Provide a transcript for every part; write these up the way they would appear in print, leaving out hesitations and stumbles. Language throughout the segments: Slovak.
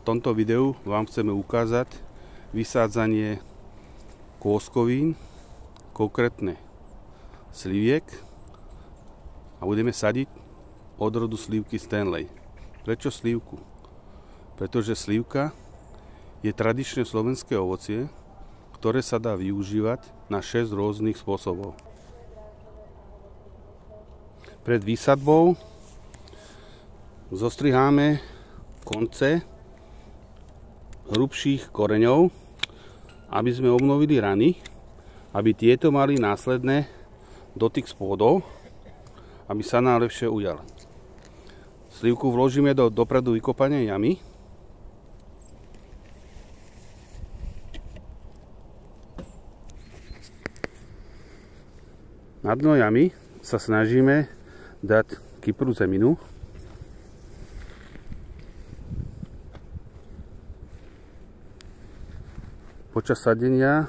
tomto videu vám chceme ukázať vysádzanie kôskovín, konkrétne sliviek, a budeme sadiť odrodu slivky Stanley. Prečo slivku? Pretože slivka je tradičné slovenské ovocie, ktoré sa dá využívať na 6 rôznych spôsobov. Pred výsadbou zostriháme konce hrubších koreňov, aby sme obnovili rany, aby tieto mali následné dotyk s pôdou, aby sa nám lepšie ujal. Slivku vložíme do dopredu vykopanej jamy. Na dno jamy sa snažíme dať kyprú zeminu. Počas sadenia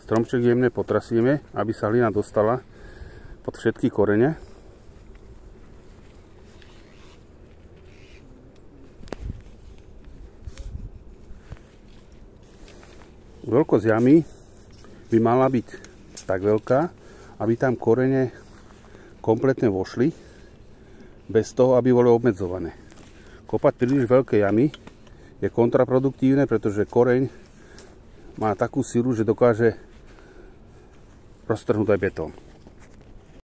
stromček jemne potrasieme, aby sa hlina dostala pod všetky korene. Veľkosť jamy by mala byť tak veľká, aby tam korene kompletne vošli, bez toho, aby boli obmedzované. Kopať príliš veľké jamy je kontraproduktívne, pretože koreň má takú silu, že dokáže roztrhnúť aj betón.